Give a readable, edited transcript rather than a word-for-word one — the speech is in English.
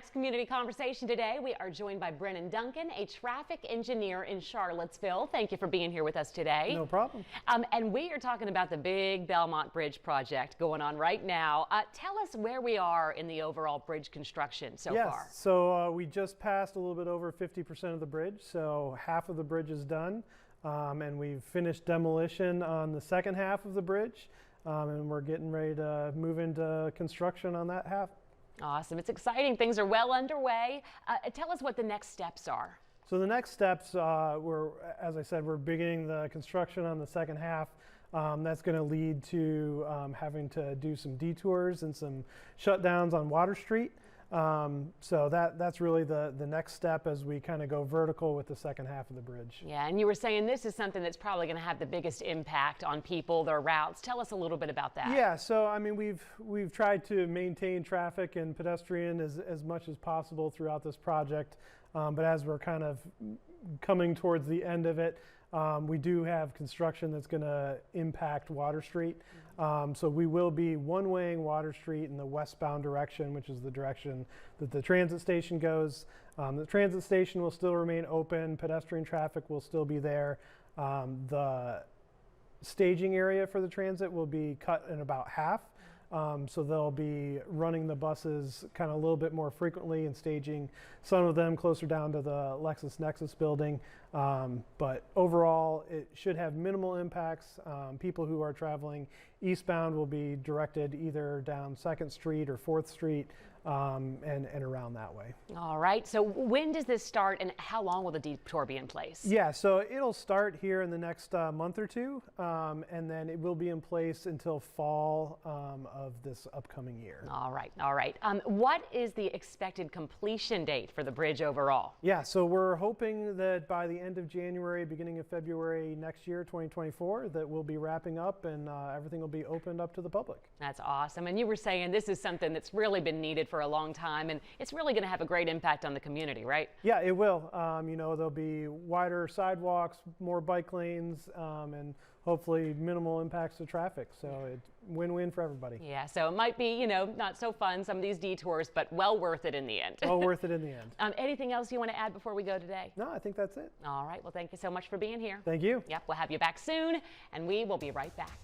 next community conversation today, we are joined by Brennen Duncan, a traffic engineer in Charlottesville. Thank you for being here with us today. No problem. And we are talking about the big Belmont Bridge project going on right now. Tell us where we are in the overall bridge construction so far. Yes, so we just passed a little bit over 50% of the bridge, so half of the bridge is done. And we've finished demolition on the second half of the bridge, and we're getting ready to move into construction on that half. Awesome. It's exciting. Things are well underway. Tell us what the next steps are. So the next steps, as I said, we're beginning the construction on the second half. That's going to lead to having to do some detours and some shutdowns on Water Street. So that's really the next step as we kind of go vertical with the second half of the bridge. Yeah, and you were saying this is something that's probably going to have the biggest impact on people, their routes. Tell us a little bit about that. Yeah, so I mean we've tried to maintain traffic and pedestrian as much as possible throughout this project, but as we're kind of coming towards the end of it, we do have construction that's going to impact Water Street. So we will be one-waying Water Street in the westbound direction, which is the direction that the transit station goes. The transit station will still remain open. Pedestrian traffic will still be there. The staging area for the transit will be cut in about half. So they'll be running the buses kind of a little bit more frequently and staging some of them closer down to the LexisNexis building. But overall, it should have minimal impacts. People who are traveling eastbound will be directed either down 2nd Street or 4th Street and around that way. All right. So when does this start and how long will the detour be in place? Yeah, so it'll start here in the next month or two, and then it will be in place until fall of this upcoming year. All right. All right. What is the expected completion date for the bridge overall? Yeah, so we're hoping that by the end of January, beginning of February next year, 2024, that we'll be wrapping up and everything will be opened up to the public. That's awesome. And you were saying this is something that's really been needed for a long time, and it's really going to have a great impact on the community, right? Yeah, it will. You know, there'll be wider sidewalks, more bike lanes, and hopefully minimal impacts to traffic. So it's win-win for everybody. Yeah, so it might be, you know, not so fun, some of these detours, but well worth it in the end. Well worth it in the end. Anything else you want to add before we go today? No, I think that's it. All right. Well, thank you so much for being here. Thank you. Yep, we'll have you back soon, and we will be right back.